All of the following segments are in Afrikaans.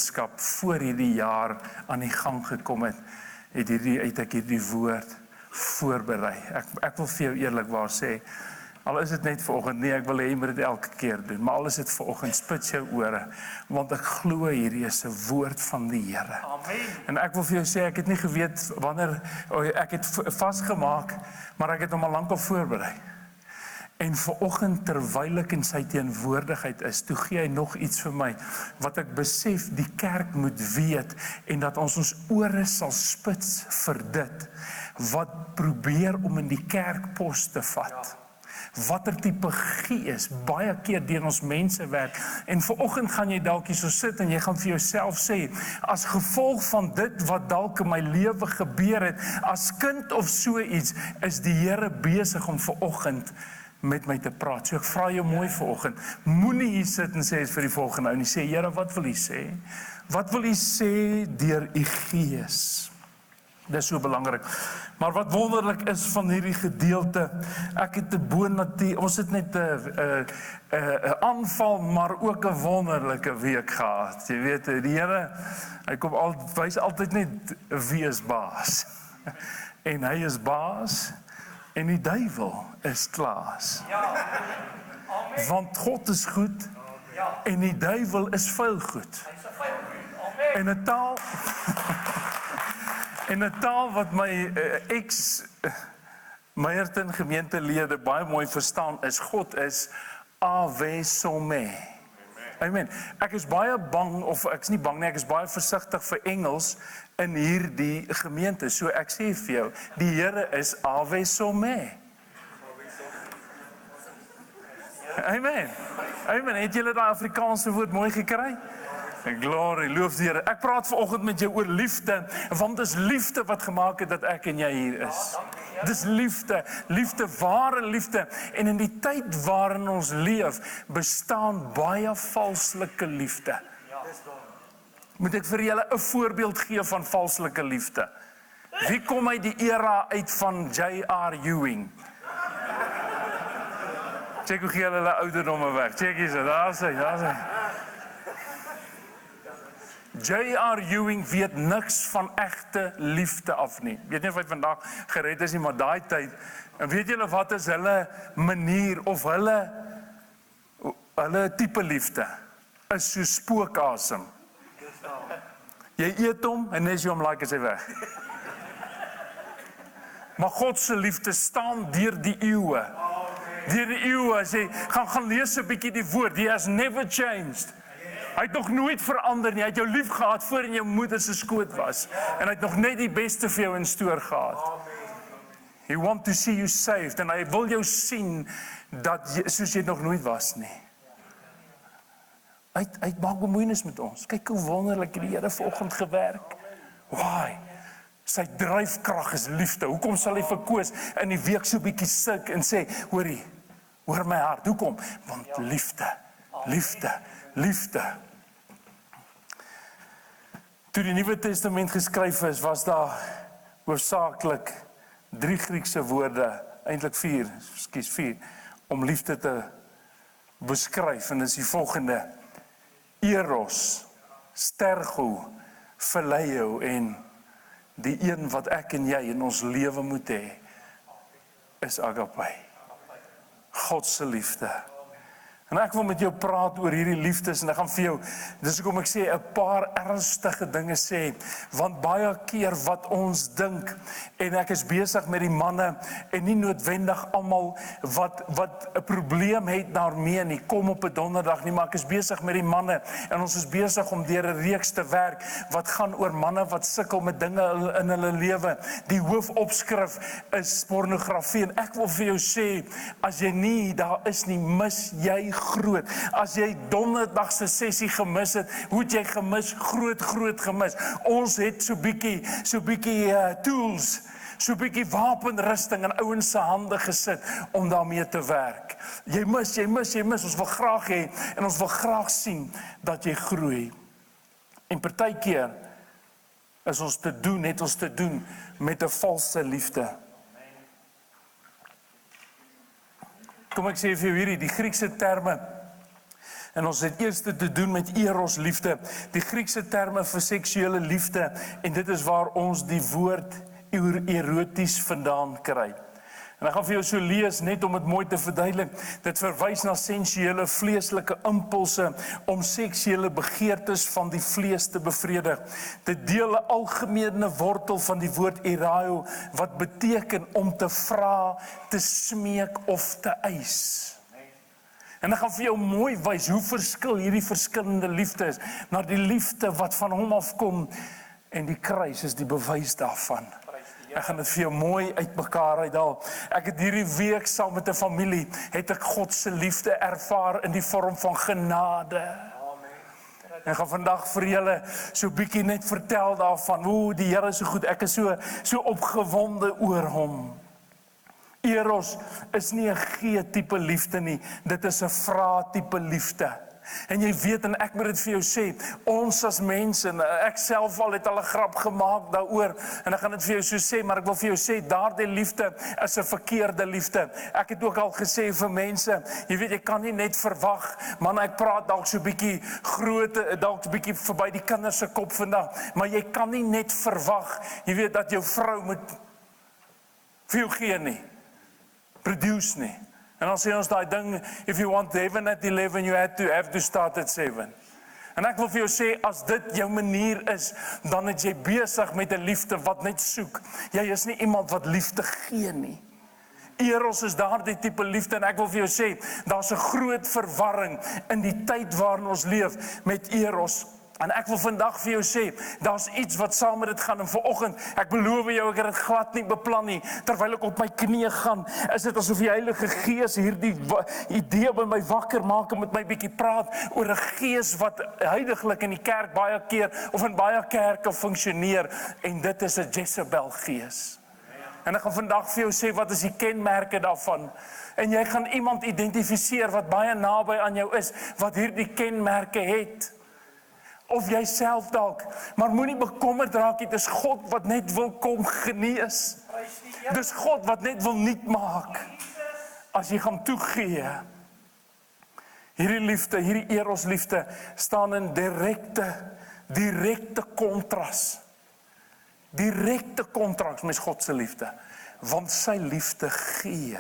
boodskap voor hierdie jaar aan die gang gekom het, het ek hierdie woord voorberei. Ek wil vir jou eerlikwaar sê, al is dit net vanoggend, nee, ek wil hê jy moet dit elke keer doen, maar al is dit vanoggend, spits jou ore, want ek glo hierdie is 'n woord van die Here. Amen. En ek wil vir jou sê, ek het nie geweet wanneer, ek het vasgemaak, maar ek het hom al lankal voorberei. En vanoggend, terwyl ek in sy teenwoordigheid is, toe gee hy nog iets vir my, wat ek besef die kerk moet weet, en dat ons ore sal spits vir dit, wat probeer om in die kerkpos te vat. Watter tipe gees baie keer deur ons mense werk, en vanoggend gaan jy dalk hier so sit en jy gaan vir jouself sê, as gevolg van dit wat dalk in my lewe gebeur het, as kind of so iets, is die Here besig om vanoggend met my te praat. So ek vra jou mooi vanoggend, moenie hier sit en sê vir die volgende ou, en sê, Here, wat wil U sê? Wat wil U sê deur U Gees? Dis so belangrik. Maar wat wonderlik is van hierdie gedeelte, ek het 'n bonatuur, ons het net 'n aanval, maar ook 'n wonderlike week gehad. Jy weet, die Here, hy kom wys altyd net wie is baas. En hy is baas, en die duiwel is klaas. Ja. Amen. Want God is goed, Ja. en die duiwel is vuil goed. Hy is 'n vyand. Amen. En 'n taal en 'n taal wat my Meyerton gemeentelede baie mooi verstaan is, God is Ave Some. Amen. Ek is baie bang, of ek is nie bang nie, ek is baie versigtig vir Engels in hierdie gemeente. So ek sê vir jou, die Here is Ave Some. Amen. Amen. Het julle daai Afrikaanse woord mooi gekry? Glorie, loof die Here. Ek praat vanoggend met jou oor liefde, want dis liefde wat gemaak het dat ek en jy hier is. Dis liefde, liefde, ware liefde. En in die tyd waarin ons leef, bestaan baie valslike liefde. Moet ek vir julle 'n voorbeeld gee van valslike liefde? Wie kom uit die era uit van J.R. Ewing? Check hoe gee hulle ouderdomme weg. Check hier, daar is hy. J.R. Ewing weet niks van egte liefde af nie. Weet nie of hy vandag gered is nie, maar daai tyd, en weet julle wat is hulle manier of hulle tipe liefde is so spookasem. Jy eet hom en as jy hom like is hy weg. Maar God se liefde staan deur die eeue. Deur die eeue, as jy gaan lees 'n bietjie die woord, he has never changed. Hy het nog nooit verander nie. Hy het jou lief gehad voor in jou moeder se skoot was. En hy het nog net die beste vir jou in stoor gehad. He want to see you saved. En hy wil jou sien dat soos jy nog nooit was nie. Hy maak bemoeienis met ons. Kyk hoe wonderlik die Here vanoggend gewerk. Why? Sy dryfkrag is liefde. Hoekom sal hy verkoos in die week so bietjie suk en sê, hoorie, hoor my hart. Hoekom? Want liefde. Liefde. Toe die Nuwe Testament geskryf is, was daar hoofsaaklik 3 Griekse woorde, eintlik 4, om liefde te beskryf. En dit is die volgende: eros, stergo, phileo, en die een wat ek en jy in ons lewe moet hê, is agape. God se liefde. En ek wil met jou praat oor hierdie liefdes, en ek gaan vir jou, dis hoekom ek sê, 'n paar ernstige dinge sê, want baie keer wat ons dink, en ek is besig met die manne, en nie noodwendig almal wat 'n probleem het daarmee nie, kom op 'n donderdag nie, maar ek is besig met die manne, en ons is besig om deur 'n reeks te werk, wat gaan oor manne wat sukkel met dinge in hulle lewe. Die hoofopskrif is pornografie, en ek wil vir jou sê, as jy nie daar is nie, mis jy groot. As jy donderdag se sessie gemis het, hoe het jy gemis? Groot gemis. Ons het so bietjie tools, so bietjie wapenrusting in ouens se hande gesit om daarmee te werk. Jy mis. Ons wil graag hê en ons wil graag sien dat jy groei. En partykeer het ons te doen met 'n valse liefde. Kom ek sê vir jou hierdie, die Griekse terme En ons het eers te doen met eros liefde, die Griekse terme vir seksuele liefde, en dit is waar ons die woord eroties vandaan kry. En ek gaan vir jou so lees, net om dit mooi te verduidelik. Dit verwys na sensuele, vleeslike impulse om seksuele begeertes van die vlees te bevredig. Dit deel 'n algemene wortel van die woord eraio, wat beteken om te vra, te smeek of te eis. En ek gaan vir jou mooi wys hoe verskil hierdie verskillende liefdes na die liefde wat van hom afkom, en die kruis is die bewys daarvan. Ek gaan dit vir jou mooi uitmekaar uithaal. Ek het hierdie week saam met 'n familie, het ek God se liefde ervaar in die vorm van genade. En ek gaan vandag vir julle so bietjie net vertel daarvan, hoe die Here is so goed, ek is so opgewonde oor hom. Eros is nie 'n gee-tipe liefde nie, dit is 'n vra-tipe liefde. En jy weet, en ek moet dit vir jou sê, ons as mense, en ek self al het al 'n grap gemaak daaroor, en ek gaan dit vir jou so sê, maar ek wil vir jou sê, daardie liefde is 'n verkeerde liefde. Ek het ook al gesê vir mense, jy weet, jy kan nie net verwag, man, ek praat dalk so bietjie groot, dalk so bietjie verby die kinders se kop vandag, maar jy kan nie net verwag, jy weet, dat jou vrou moet vir jou gee nie, produce nie. En dan sê ons daai ding, if you want heaven at 11, you have to start at 7. En ek wil vir jou sê, as dit jou manier is, dan het jy besig met 'n liefde wat net soek. Jy is nie iemand wat liefde gee nie. Eros is daardie tipe liefde, en ek wil vir jou sê, daar's 'n groot verwarring in die tyd waarin ons leef met eros. En ek wil vandag vir jou sê, daar's iets wat saam met dit gaan, en vanoggend, ek beloof jou, ek het dit glad nie beplan nie, terwyl ek op my knieë gaan, is dit asof die Heilige Gees hierdie idee by my wakker maak, en met my bietjie praat oor 'n gees wat heiliglik in die kerk baie keer, of in baie kerke funksioneer, en dit is 'n Jezebel gees. En ek gaan vandag vir jou sê, wat is die kenmerke daarvan? En jy gaan iemand identifiseer wat baie naby aan jou is, wat hierdie kenmerke het. Of jy self dalk, maar moenie bekommerd raak nie, dis God wat net wil kom genees. Dis God wat net wil nuut maak, as jy gaan toegee. Hierdie liefde, hierdie eros liefde, staan in direkte kontras. Direkte kontras met God se liefde, want sy liefde gee,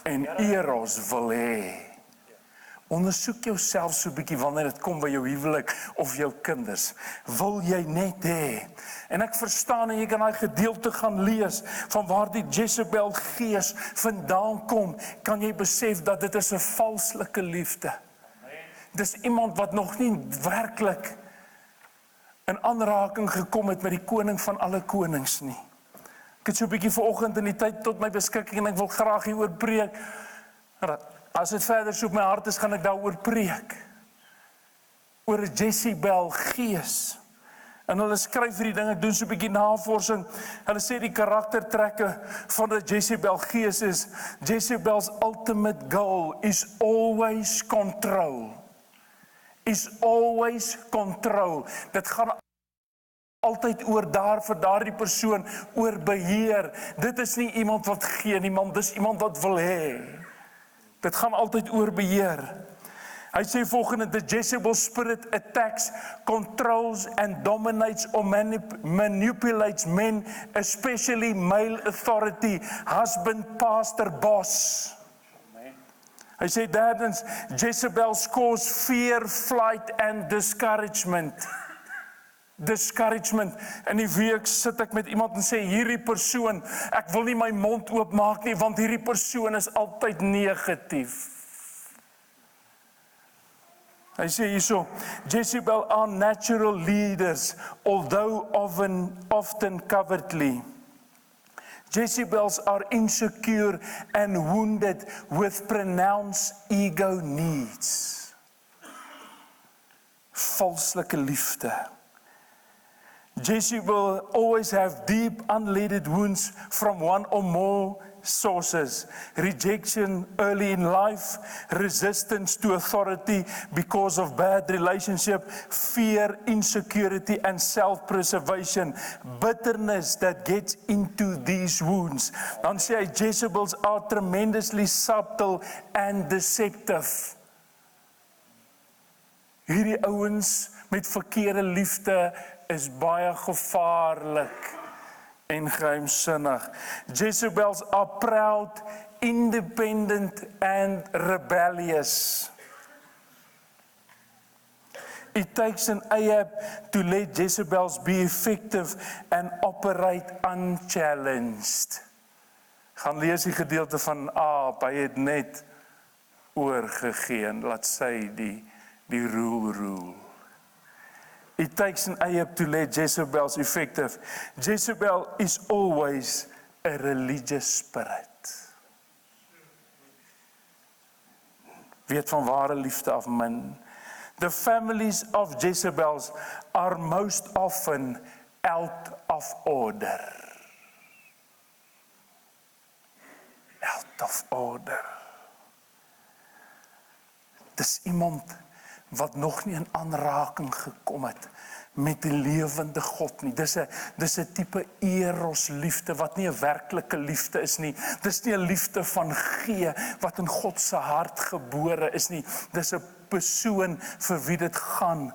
en eros wil hê. Ondersoek jouself so 'n bietjie wanneer dit kom by jou huwelik of jou kinders. Wil jy net hê? En ek verstaan, en jy kan daai gedeelte gaan lees van waar die Jezebel gees vandaan kom, kan jy besef dat dit is 'n valslike liefde. Dis iemand wat nog nie werklik in aanraking gekom het met die koning van alle konings nie. Ek het so 'n bietjie vanoggend in die tyd tot my beskikking, en ek wil graag hieroor preek. As dit verder so op my hart is, gaan ek daaroor preek. Oor 'n Jezebel gees. En hulle skryf hierdie ding, ek doen so 'n bietjie navorsing. Hulle sê die karaktertrekke van 'n Jezebel gees is, Jezebel's ultimate goal is always control. Is always control. Dit gaan altyd oor vir daardie persoon, oor beheer. Dit is nie iemand wat gee nie, man, dis iemand wat wil hê. Dit gaan altyd oor beheer. Hy sê volgende, the Jezebel spirit attacks, controls and dominates or manipulates men, especially male authority, husband, pastor, boss. Hy sê derdens, Jezebel cause fear, flight and discouragement. Discouragement. In die week sit ek met iemand en sê, hierdie persoon, ek wil nie my mond oopmaak nie, want hierdie persoon is altyd negatief. Hy sê hierso, Jezebel are natural leaders, although often cowardly. Jezebels are insecure and wounded with pronounced ego needs. Valslike liefde. Jezebel always have deep unleaded wounds from one or more sources. Rejection early in life, resistance to authority because of bad relationship, fear, insecurity and self-preservation, bitterness that gets into these wounds. Dan sê hy, Jezebels are tremendously subtle and deceptive. Hierdie ouens met verkeerde liefde is baie gevaarlik en geheimsinnig. Jezebels are proud, independent and rebellious. It takes an Ahab to let Jezebels be effective and operate unchallenged. Gaan lees die gedeelte van Ahab, hy het net oorgegee en laat sy die rule. It takes an Ahab to let Jezebels effective. Jezebel is always a religious spirit. Weet van ware liefde af min. The families of Jezebels are most often out of order. Out of order. Dis iemand wat nog nie in aanraking gekom het met die lewende God nie. Dis 'n tipe eros liefde wat nie 'n werklike liefde is nie. Dis nie 'n liefde van gee wat in God se hart gebore is nie. Dis 'n persoon vir wie dit gaan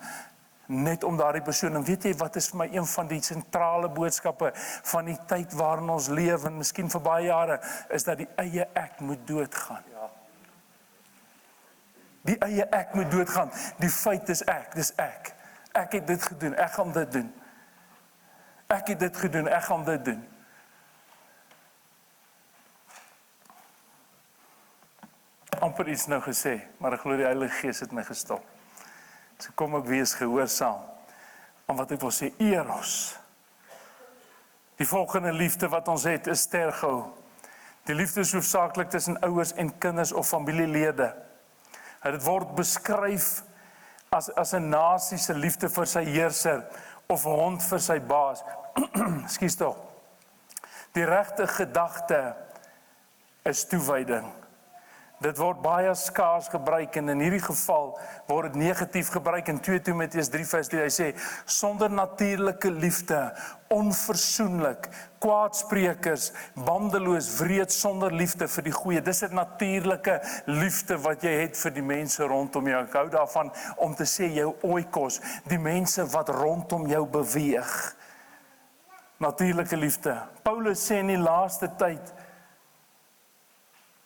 net om daardie persoon. En weet jy wat is vir my een van die sentrale boodskappe van die tyd waarin ons leef en miskien vir baie jare, is dat die eie ek moet doodgaan. Die eie ek moet doodgaan. Die feit is ek, dis ek. Ek het dit gedoen, ek gaan dit doen. Ek het dit gedoen, ek gaan dit doen. Amper iets nou gesê, maar ek glo die Heilige Gees het my gestop. So kom ek wees gehoorsaam aan wat ek wil sê, eros. Die volgende liefde wat ons het is stergo. Die liefde is hoofsaaklik tussen ouers en kinders of familielede. Dit word beskryf as 'n nasie se liefde vir sy heerser of 'n hond vir sy baas. Ekskuus tog. Die regte gedagte is toewyding. Dit word baie skaars gebruik en in hierdie geval word dit negatief gebruik in 2 Timoteus 3 vers 3. Hy sê, sonder natuurlike liefde, onversoenlik, kwaadsprekers, bandeloos, wreed, sonder liefde vir die goeie. Dis 'n natuurlike liefde wat jy het vir die mense rondom jou. Ek hou daarvan om te sê jou oikos, die mense wat rondom jou beweeg. Natuurlike liefde. Paulus sê in die laaste tyd,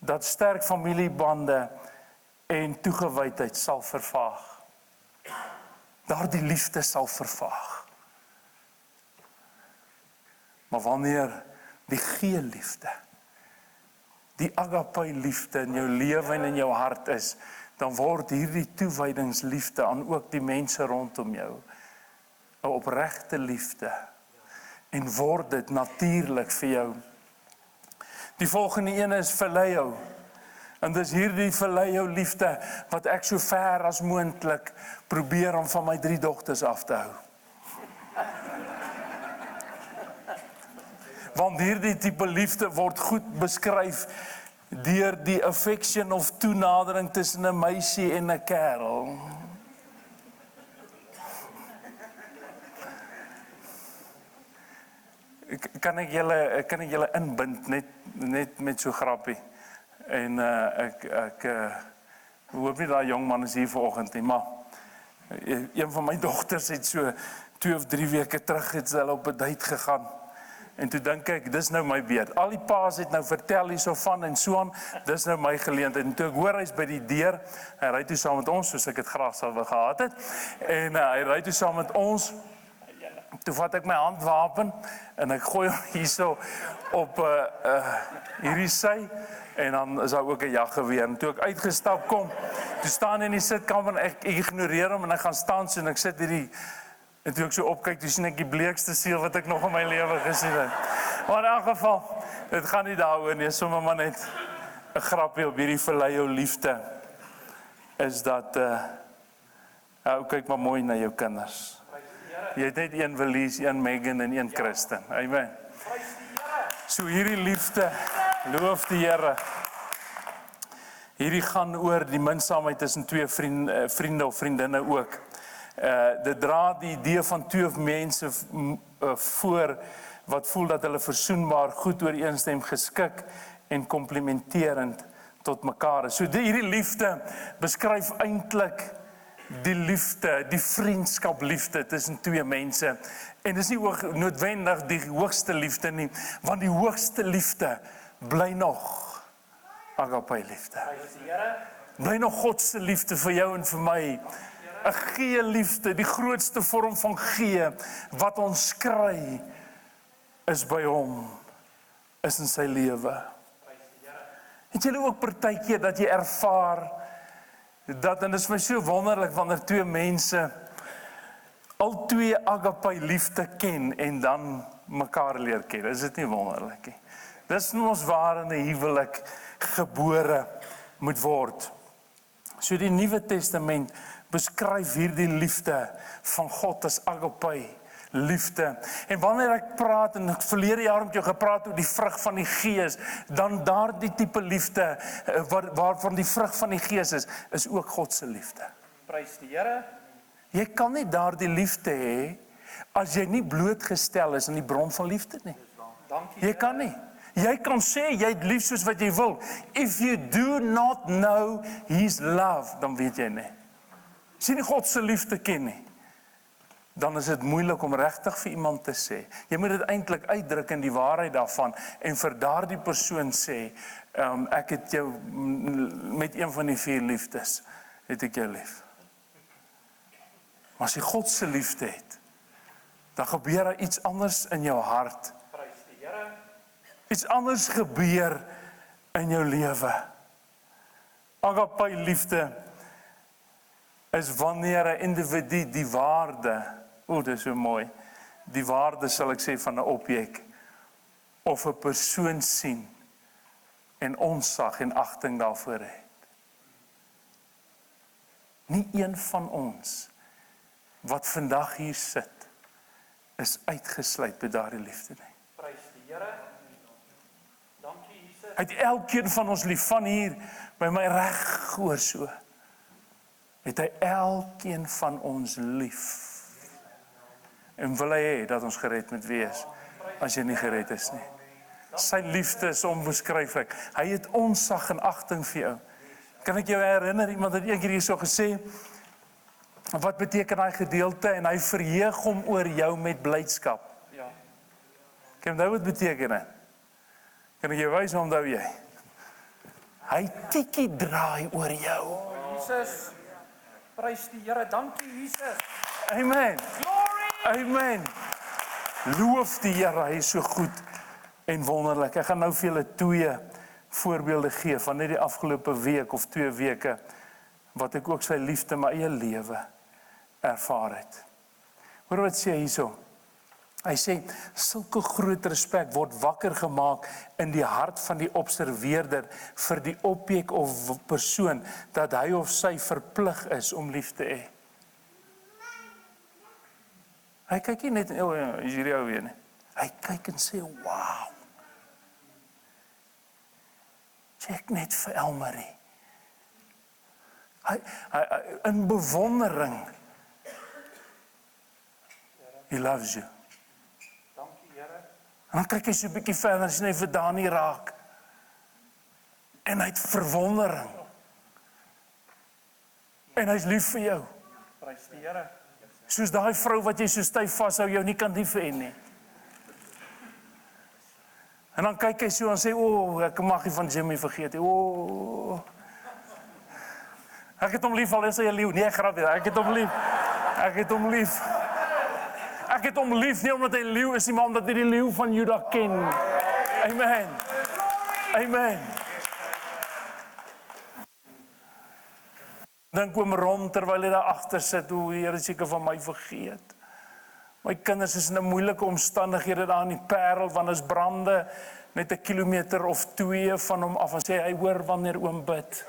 dat sterk familiebande en toegewydheid sal vervaag. Daardie liefde sal vervaag. Maar wanneer die gee-liefde, die agape liefde in jou lewe en in jou hart is, dan word hierdie toewydingsliefde aan ook die mense rondom jou 'n opregte liefde en word dit natuurlik vir jou. Die volgende ene is phileo. En dis hierdie phileo liefde wat ek so ver as moontlik probeer om van my 3 dogters af te hou. Want hierdie tipe liefde word goed beskryf deur die affection of toenadering tussen 'n meisie en 'n kerel. Kan ek julle inbind net met so grappie. En ek hoop nie daai jong man is hier vanoggend nie, maar een van my dogters het so 2 of 3 weke terug het sy op 'n date gegaan. En toe dink ek, dis nou my beurt. Al die paas het nou vertel hierso van en so aan, dis nou my geleentheid. En toe ek hoor hy's by die deur, hy ry toe saam met ons, soos ek dit graag sou wou gehad het. En hy ry toe saam met ons. Toe vat ek my handwapen en ek gooi hom hierso op hierdie sy en dan is daar ook 'n jaggeweer. En toe ek uitgestap kom, toe staan hy in die sitkamer en ek ignoreer hom en ek gaan staan so en ek sit hierdie en toe ek so opkyk, toe sien ek die bleekste siel wat ek nog in my lewe gesien het. Maar in elk geval, dit gaan nie daaroor nie, sommer maar net 'n grapie op hierdie phileo liefde is dat kyk maar mooi na jou kinders. Jy het net een Willies, een Megan en een Christen. Amen. So hierdie liefde, loof die Here. Hierdie gaan oor die minsaamheid tussen 2 vriende of vriendinne ook. Dit dra die idee van 2 mense voor wat voel dat hulle versoenbaar, goed ooreenstem, geskik en komplementerend tot mekaar is. So hierdie liefde beskryf eintlik die liefde, die vriendskap liefde tussen twee mense. En dis nie noodwendig die hoogste liefde nie, want die hoogste liefde bly nog agape liefde. Bly nog God se liefde vir jou en vir my. 'n gee liefde, die grootste vorm van gee wat ons kry is by hom, is in sy lewe. Het julle ook partykeer dat jy ervaar dat, en dit is my so wonderlik wanneer twee mense al twee agape liefde ken en dan mekaar leer ken. Is dit nie wonderlik nie? Dis ons waar in 'n huwelik gebore moet word. So die Nuwe Testament beskryf hierdie liefde van God as agape liefde. En wanneer ek praat, en ek verlede jaar met jou gepraat oor die vrug van die Gees, dan daardie tipe liefde waarvan die vrug van die Gees is ook God se liefde. Prys die Here. Jy kan nie daardie liefde hê as jy nie blootgestel is aan die bron van liefde nie. Dankie. Jy kan nie. Jy kan sê jy het lief soos wat jy wil. If you do not know his love, dan weet jy nie. As jy nie God se liefde ken nie, dan is dit moeilik om regtig vir iemand te sê. Jy moet dit eintlik uitdruk in die waarheid daarvan en vir daardie persoon sê, ek het jou met een van die 4 liefdes, het ek jou lief. Maar as jy God se liefde het, dan gebeur daar iets anders in jou hart. Prys die Here. Iets anders gebeur in jou lewe. Agape liefde is wanneer 'n individu die waarde, dit is so mooi, die waarde sal ek sê van 'n objek of 'n persoon sien en ontzag en agting daarvoor het. Nie een van ons wat vandag hier sit is uitgesluit by daardie liefde nie. Prys die Here. Dankie Jesus. Hy het elkeen van ons lief, van hier by my reg hoor so. Het hy elkeen van ons lief. En wil hy hê dat ons gered moet wees, as jy nie gered is nie. Sy liefde is onbeskryflik. Hy het ontzag en agting vir jou. Kan ek jou herinner, iemand het eendag hierso gesê, wat beteken daai gedeelte, en hy verheug hom oor jou met blydskap. Ja. Kan jy wat beteken dit? Kan ek jou wys, onthou jy? Hy tikkie draai oor jou. Jesus. Prys die Here. Dankie Jesus. Amen. Glory. Amen. Loof die Here, hy is so goed en wonderlik. Ek gaan nou vir julle 2 voorbeelde gee van net die afgelope week of 2 weke wat ek ook sy liefde in my eie lewe ervaar het. Hoor wat sê hy hierso? Hy sê, sulke groot respek word wakker gemaak in die hart van die observeerder vir die objek of persoon dat hy of sy verplig is om lief te hê. Hy kyk nie net, is hierdie ou weer nie. Hy kyk en sê, wow. Check net vir Elmarie. Hy in bewondering. He loves you. Dankie Here. En dan kyk hy so 'n bietjie verder, as hy vir Dani raak. En hy het verwondering. En hy's lief vir jou. Prys die Here. Soos daai vrou wat jy so styf vashou, jou nie kan lief hê nie. En dan kyk hy so en sê, ek mag nie van Jimmy vergeet nie. Ek het hom lief, al is hy 'n leeu. Nee, grapie, ek het hom lief. Ek het hom lief. Ek het hom lief, nie omdat hy leeu is nie, maar omdat hy die leeu van Juda ken. Amen. Amen. Dan kom rond terwyl hy daar agter sit, die Here seker van my vergeet. My kinders is in 'n moeilike omstandighede daar in die Parel, want is brande net 'n kilometer of 2 van hom af. En sê hy hoor wanneer oom bid.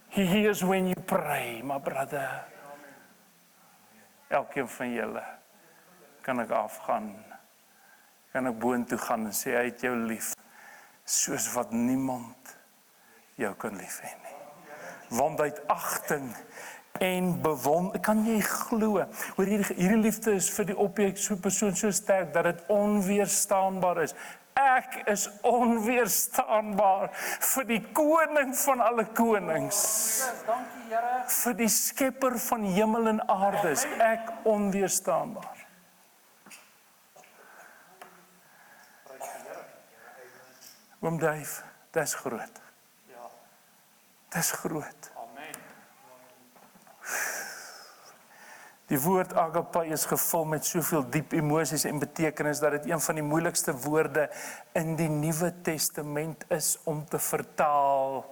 He hears when you pray, my brother. Elkeen van julle kan ek afgaan. Kan ek boontoe gaan en sê hy het jou lief, soos wat niemand jou kan lief hê nie. Want hy het agting en bewonder. Kan jy glo? Hoor hierdie liefde is vir die objek so persoon so sterk dat dit onweerstaanbaar is. Ek is onweerstaanbaar vir die koning van alle konings. Jesus, dankie Here. Vir die skepper van hemel en aarde is ek onweerstaanbaar. Oom Dave, dis groot. Ja. Dis groot. Amen. Die woord agape is gevul met soveel diep emosies en betekenis dat dit een van die moeilikste woorde in die Nuwe Testament is om te vertaal.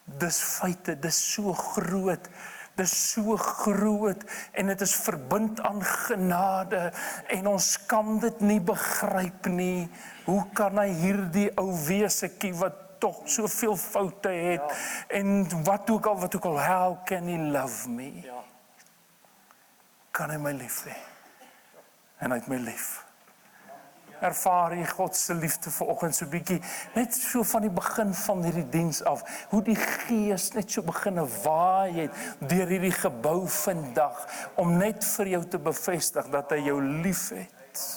Dis feite, dis so groot. Dis so groot en dit is verbind aan genade en ons kan dit nie begryp nie. Hoe kan hy hierdie ou wesetjie wat tog soveel foute het en wat ook al, how can he love me? Ja. Kan hy my lief hê? En hy het my lief. Ervaar jy God se liefde vanoggend so bietjie, net so van die begin van hierdie diens af, hoe die Gees net so begin waai het deur hierdie gebou vandag, om net vir jou te bevestig dat hy jou lief het.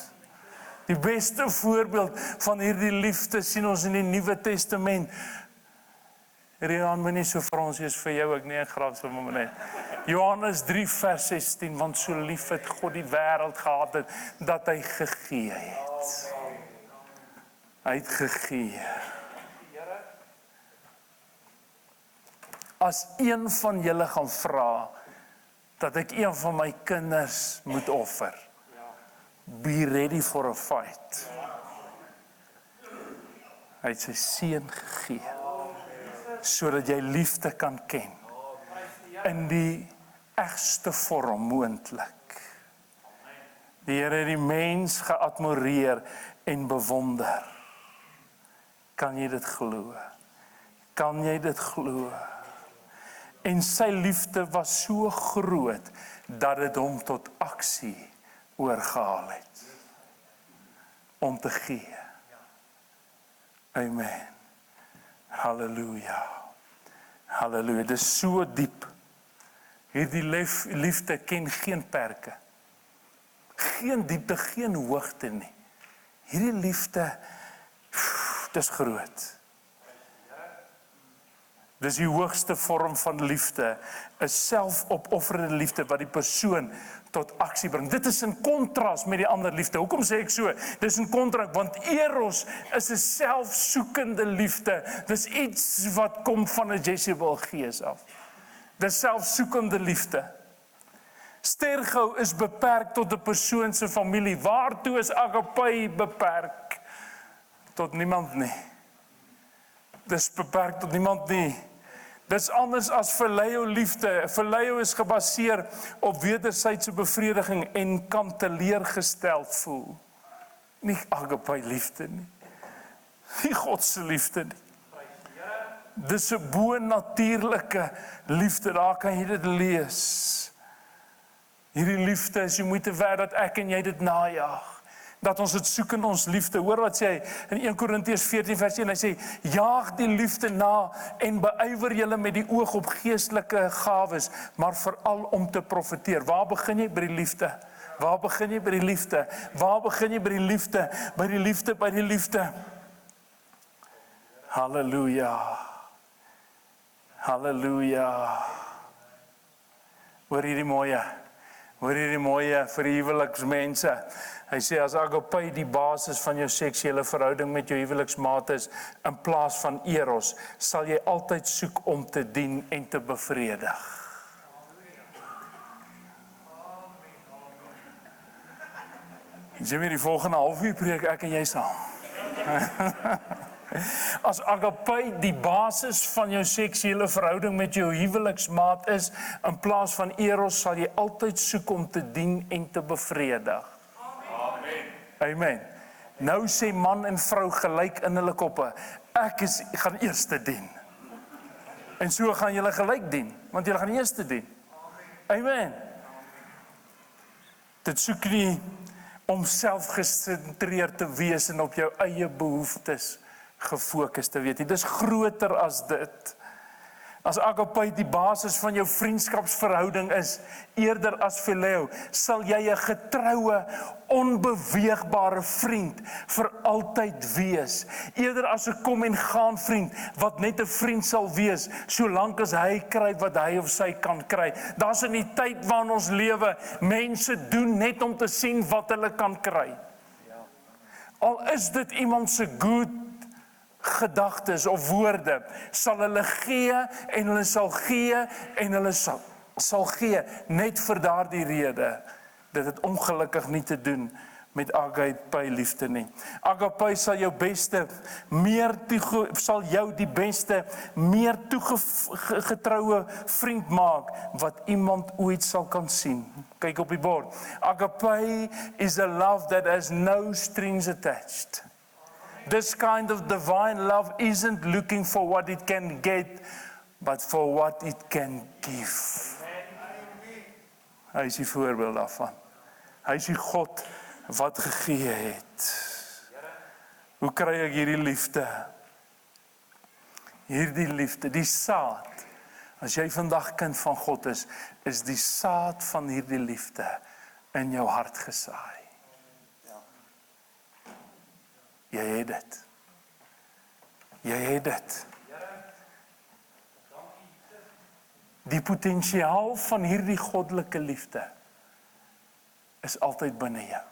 Die beste voorbeeld van hierdie liefde sien ons in die Nuwe Testament. Rian, my nie so Frans is vir jou, ek nie 'n grap so maar net. Johannes 3 vers 16, want so lief het God die wêreld gehad het, dat hy gegee het. Hy het gegee. As een van julle gaan vra, dat ek een van my kinders moet offer, be ready for a fight. Hy het sy seun gegee, sodat jy liefde kan ken, in die egste vorm moontlik. Die Here het die mens geadmireer en bewonder. Kan jy dit glo? Kan jy dit glo? En sy liefde was so groot, dat dit hom tot aksie oorgehaal het. Om te gee. Amen. Halleluja. Halleluja. Dit is so diep. Hierdie liefde ken geen perke. Geen diepte, geen hoogte nie. Hierdie liefde, dis groot. Dis die hoogste vorm van liefde, 'n selfopofferende liefde wat die persoon tot aksie bring. Dit is in kontras met die ander liefde. Hoekom sê ek so? Dis in kontras, want eros is 'n selfsoekende liefde. Dis iets wat kom van 'n Jezebel gees af. Dis selfsoekende liefde. Stergou is beperk tot 'n persoon se familie. Waartoe is agape beperk? Tot niemand nie. Dis beperk tot niemand nie. Dis anders as phileo liefde. Phileo is gebaseer op wederwysige bevrediging en kan teleurgesteld voel. Nie agape liefde nie. Nie God se liefde nie. Dis 'n bo-natuurlike liefde. Daar kan jy dit lees. Hierdie liefde is jy moeite werd dat ek en jy dit najag. Dat ons dit soek in ons liefde. Hoor wat sê hy in 1 Korintiërs 14 vers 1. Hy sê, jaag die liefde na en beywer julle met die oog op geestelike gawes, maar veral om te profeteer. Waar begin jy? By die liefde. Waar begin jy? By die liefde. Waar begin jy? By die liefde. By die liefde, by die liefde. Halleluja. Halleluja. Hoor hierdie mooie. Hoor hierdie mooie vir die huweliksmense. Hy sê as agape die basis van jou seksuele verhouding met jou huweliksmaat is, in plaas van eros, sal jy altyd soek om te dien en te bevredig. Jimmy, die volgende halfuur preek ek en jy saam. As agape die basis van jou seksuele verhouding met jou huweliksmaat is, in plaas van eros, sal jy altyd soek om te dien en te bevredig. Amen. Amen. Nou sê man en vrou gelyk in hulle koppe, ek gaan eers dien. En so gaan julle gelyk dien, want julle gaan eers dien. Amen. Dit soek nie om selfgesentreerd te wees en op jou eie behoeftes gefokus te weet nie. Dis groter as dit. As agape die basis van jou vriendskapsverhouding is, eerder as phileo, sal jy 'n getroue, onbeweegbare vriend vir altyd wees. Eerder as 'n kom en gaan vriend, wat net 'n vriend sal wees, solank as hy kry wat hy of sy kan kry. Daar's in die tyd waarin ons lewe, mense doen net om te sien wat hulle kan kry. Al is dit iemand se good gedagtes of woorde, sal hulle gee en hulle sal gee en hulle sal gee, net vir daardie rede. Dit het ongelukkig nie te doen met agape liefde nie. Agape sal jou die beste, meer toegetroue vriend maak, wat iemand ooit sal kan sien. Kyk op die bord. Agape is a love that has no strings attached. This kind of divine love isn't looking for what it can get, but for what it can give. Hy is die voorbeeld daarvan. Hy is die God wat gegee het. Hoe kry ek hierdie liefde? Hierdie liefde, die saad. As jy vandag kind van God is die saad van hierdie liefde in jou hart gesaai. Jy het dit. Jy het dit. Die potensiaal van hierdie goddelike liefde is altyd binne jou.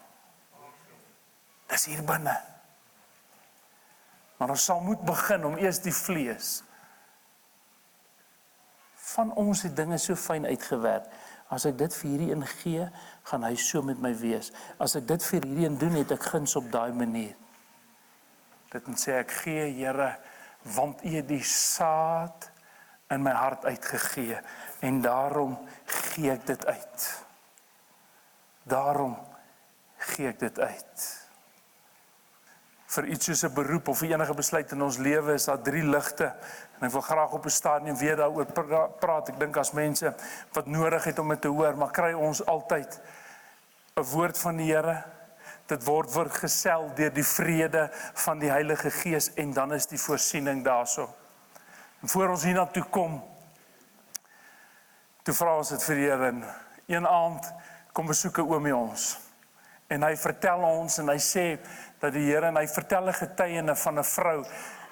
Dis hier binne. Maar ons sal moet begin om eers die vlees. Van ons die dinge so fyn uitgewerk. As ek dit vir hierdie ingee, gaan hy so met my wees. As ek dit vir hierdie in doen, het ek guns op daai manier. Dit moet sê ek gee, Here, want U het die saad in my hart uitgegee en daarom gee ek dit uit. Daarom gee ek dit uit. Vir iets soos 'n beroep of enige besluit in ons lewe is daar 3 ligte en ek wil graag op 'n stadium weer daaroor praat. Ek dink as mense wat nodig het om dit te hoor, maar kry ons altyd 'n woord van die Here. Dit word vergesel deur die vrede van die Heilige Gees en dan is die voorsiening daarso. En voor ons hiernatoe kom, toe vra ons dit vir die Here en een aand kom besoek 'n oomie ons. En hy vertel ons en hy sê dat die Here en hy vertel 'n getuienis van 'n vrou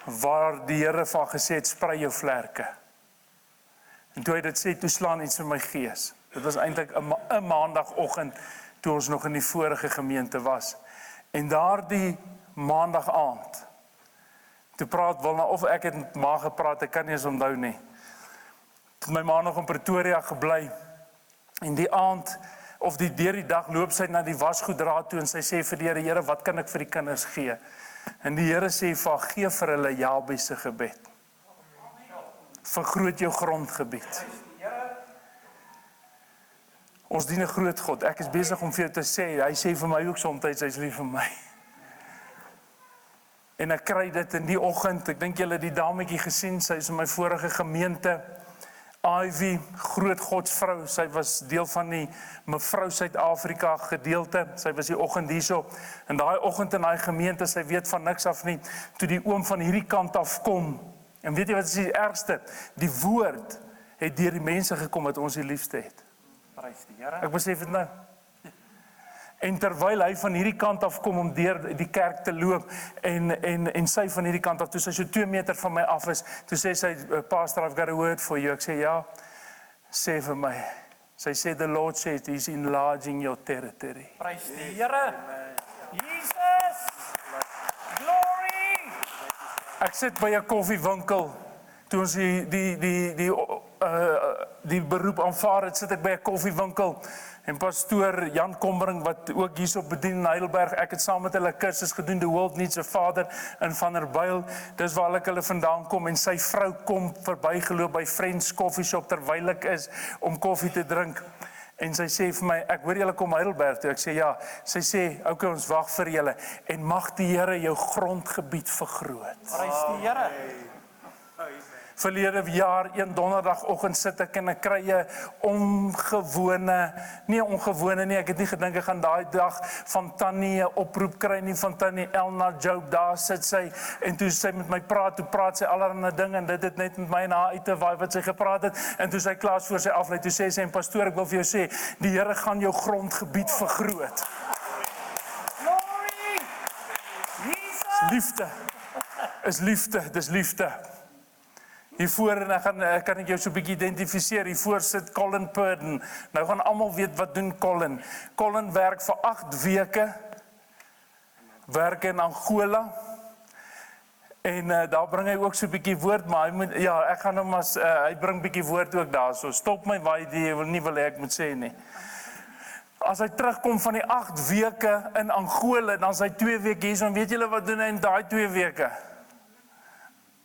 waar die Here van gesê het sprei jou vlerke. En toe hy dit sê, toe slaan iets in my gees. Dit was eintlik 'n maandagoggend toe ons nog in die vorige gemeente was. En daardie maandag aand, toe praat Wilna, of ek het met ma gepraat, ek kan nie eens onthou nie. Toe my ma nog in Pretoria gebly, en die aand, of deur die dag loop sy na die wasgoedraad toe, en sy sê vir die Here, Here, wat kan ek vir die kinders gee? En die Here sê vir haar, gee vir hulle Jabes se gebed. Vergroot jou grondgebied. Ons dien 'n groot God. Ek is besig om vir jou te sê, hy sê vir my ook soms, hy's lief vir my. En ek kry dit in die oggend, ek dink julle die dametjie gesien, sy is in my vorige gemeente, Ivy, groot godsvrou, sy was deel van die mevrou Suid-Afrika gedeelte, sy was die oggend hierso, en daai oggend in daai gemeente, sy weet van niks af nie, toe die oom van hierdie kant af kom, en weet jy wat is die ergste? Die woord het deur die mense gekom wat ons die liefste het. Prys die Here. Ek besef dit nou. En terwyl hy van hierdie kant af kom om deur die kerk te loop en sy van hierdie kant af, toe sy so 2 meter van my af is, toe sê sy, Pastor, I've got a word for you. Ek sê, ja, sê vir my. Sy sê, the Lord says he's enlarging your territory. Prys die Here. Jesus. Glory. Ek sit by 'n koffiewinkel, toe ons die beroep aanvaar het, sit ek by 'n koffiewinkel, en pastoor Jan Kombering, wat ook hierso bedien in Heidelberg, ek het saam met hulle kursus gedoen, The World Needs a Father, in Vanderbijl, dis waar ek hulle vandaan kom, en sy vrou kom verbygeloop by Friends Coffee Shop, terwyl ek is, om koffie te drink, en sy sê vir my, ek hoor julle kom Heidelberg toe, ek sê ja, sy sê, okay, ons wag vir julle, en mag die Here jou grondgebied vergroot. Prys die Here. Verlede jaar, een donderdagoggend sit ek en ek kry 'n ongewone nie, ek het nie gedink ek gaan daai dag van Tannie 'n oproep kry nie, van Tannie Elna Job, daar sit sy, en toe sy met my praat, toe praat sy allerlei ding, en dit het net met my en haar uit te waai wat sy gepraat het, en toe sy klaar voor sy aflei, toe sê sy, en pastoor, ek wil vir jou sê, die Here gaan jou grondgebied vergroot. Glory! Jesus! Liefde, is liefde, dis liefde. Hiervoor, en kan ek jou so 'n bietjie identifiseer, hiervoor sit Colin Purden. Nou gaan almal weet wat doen Colin. Colin werk vir 8 weke, werk in Angola, en daar bring hy ook so 'n bietjie woord, maar hy moet, ja, ek gaan hom as, hy bring bietjie woord ook daar, so stop my waar jy wil hê ek moet sê nie. As hy terugkom van die 8 weke in Angola, dan is hy 2 weke hier, en weet julle wat doen hy in daai 2 weke?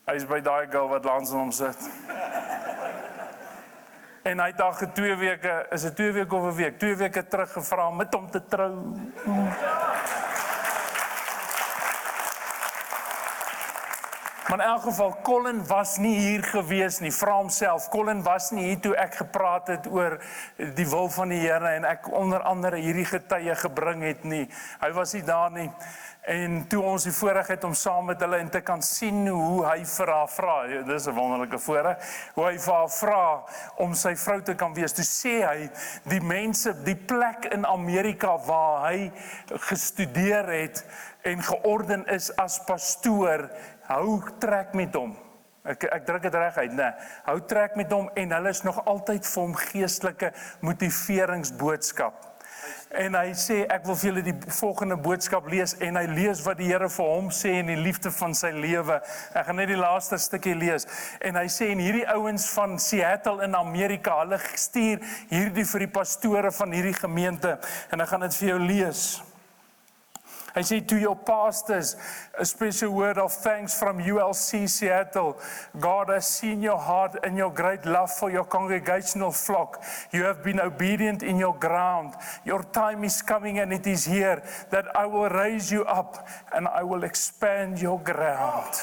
Hy is by daai girl wat langs hom sit. En hy het daar 2 weke, is dit 2 weke of 'n week? 2 weke terug gevra om met hom te trou. Maar in elk geval, Colin was nie hier gewees nie, vra homself, Colin was nie hier toe ek gepraat het oor die wil van die Here, en ek onder andere hierdie getuie gebring het nie. Hy was nie daar nie. En toe ons die voorreg het om saam met hulle en te kan sien hoe hy vir haar vra, dis 'n wonderlike voorreg, hoe hy vir haar vra om sy vrou te kan wees. Toe sê hy, die mense, die plek in Amerika waar hy gestudeer het en georden is as pastoor, hou trek met hom. Ek druk dit reg uit, nee. Hou trek met hom, en hulle is nog altyd vir hom geestelike motiveringsboodskap. En hy sê, ek wil vir julle die volgende boodskap lees, en hy lees wat die Here vir hom sê in die liefde van sy lewe. Ek gaan net die laaste stukkie lees. En hy sê, en hierdie ouens van Seattle in Amerika, hulle stuur hierdie vir die pastore van hierdie gemeente, en ek gaan dit vir jou lees. Hy sê, to your pastors, a special word of thanks from ULC Seattle. God has seen your heart and your great love for your congregational flock. You have been obedient in your ground. Your time is coming, and it is here that I will raise you up and I will expand your ground.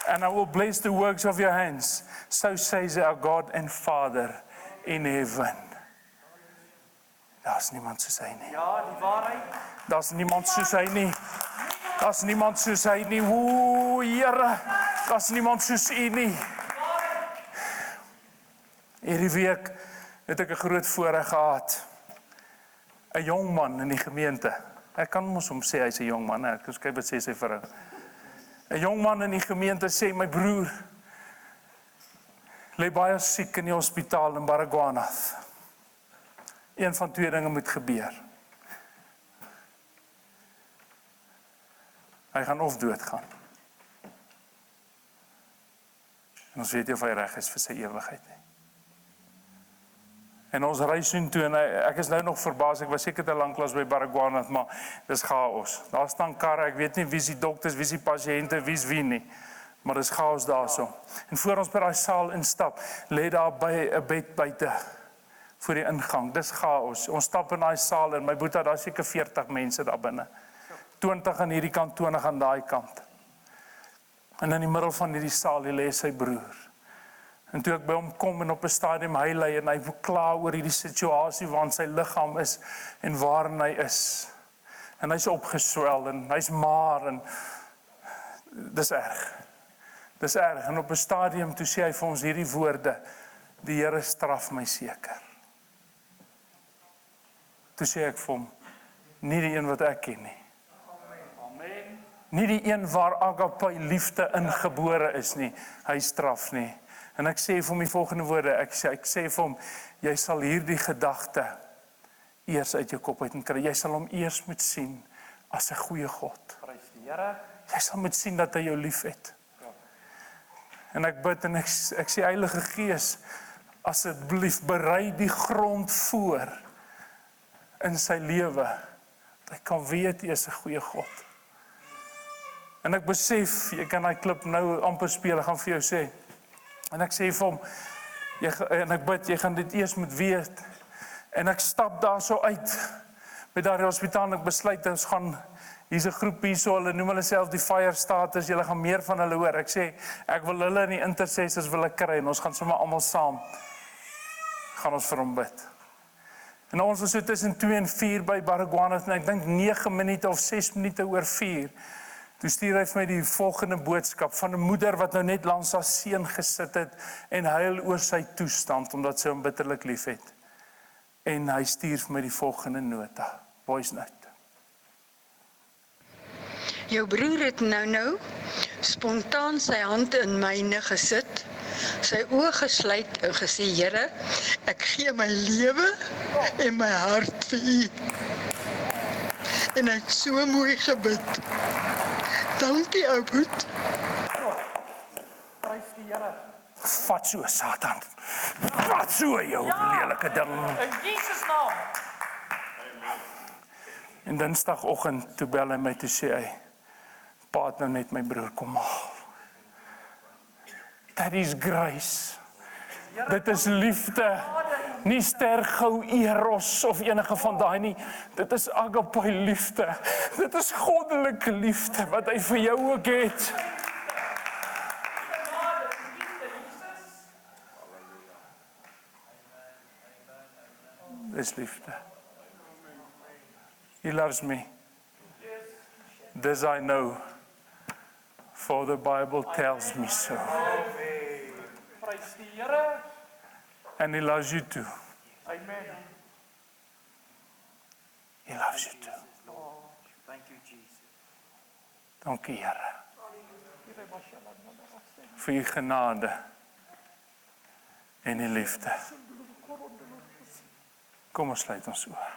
And I will bless the works of your hands. So says our God and Father in heaven. Daar's niemand soos hy nie. Ja, die waarheid. Daar's niemand soos hy nie. Daar's niemand soos hy nie. O, Here, daar's niemand soos U nie. Hierdie week het ek 'n groot voorreg gehad. 'n Jong man in die gemeente. Ek kan mos hom sê hy's 'n jong man, ek kyk wat sê sy vrou. 'n Jong man in die gemeente sê, my broer lê baie siek in die hospitaal in Baragwanath. Een van 2 dinge moet gebeur. Hy gaan of doodgaan. En ons weet nie of hy reg is vir sy ewigheid nie. En ons reis toe, en ek is nou nog verbaas, ek was seker te lank klas by Baragwanath, maar dis chaos. Daar staan karre, ek weet nie wie is die dokters, wie is die pasiënte, wie is wie nie. Maar dis chaos daarso. En voor ons by daai saal instap, lê daar by 'n bed buite voor die ingang. Dis chaos. Ons stap in daai saal, en my boetie, daar seker 40 mense daar binne. 20 aan hierdie kant, 20 aan daai kant. En in die middel van hierdie saal lê sy broer. En toe ek by hom kom en op 'n stadium hy en hy kla oor hierdie situasie waarin sy liggaam is en waarin hy is. En hy's opgeswel en hy's maar, en dis erg. Dis erg. En op 'n stadium toe sê hy vir ons hierdie woorde: die Here straf my seker. Toe sê ek vir hom, nie die een wat ek ken nie. Amen. Nie die een waar agape liefde ingebore is nie. Hy straf nie. En ek sê vir hom die volgende woorde, ek sê vir hom, jy sal hierdie gedagte eers uit jou kop uit kry. Jy sal hom eers moet sien as 'n goeie God. Prys die Here. Jy sal moet sien dat hy jou liefhet. En ek bid en ek sê, Heilige Gees, asseblief berei die grond voor in sy lewe. Hy kan weet hy is 'n goeie God. En ek besef, jy kan daai klip nou amper speel, ek gaan vir jou sê. En ek sê vir hom, en ek bid, jy gaan dit eers moet weet. En ek stap daar so uit by daardie hospitaal en ek besluit, ons gaan Hier's 'n groep hierso, hulle noem hulle self die fire starters. Julle gaan meer van hulle hoor. Ek sê, ek wil hulle in die intercessors wil ek kry en ons gaan sommer almal saam gaan ons vir hom bid. En ons was so tussen 2 en 4 by Baragwanath en ek dink 9 minute of 6 minute oor 4. Toe stuur hy vir my die volgende boodskap van 'n moeder wat nou net langs haar seun gesit het en huil oor sy toestand omdat sy hom bitterlik liefhet. En hy stuur vir my die volgende nota, voice note. Jou broer het nou spontaan sy hand in myne gesit, sy oë gesluit en gesê, Here, ek gee my lewe en my hart vir U. En hy het so mooi gebid. Dankie, ou boet. Prys die Here. Vat so, Satan. Vat so, jou lelike ding. In Jesus naam. En dinsdagoggend toe bel hy my te sê hy, pa het nou net my broer kom haal. That is grace. Dit is liefde. Nie stergou eros of enige van daai nie. Dit is agape liefde. Dit is goddelike liefde wat hy vir jou ook het. Dis liefde. He loves me. This I know, for the Bible tells me so. Prys die Here. And He loves you too. Amen. He loves you too. Thank you, Jesus. Dankie, Here. Vir U genade en U liefde. Kom ons sluit ons oë.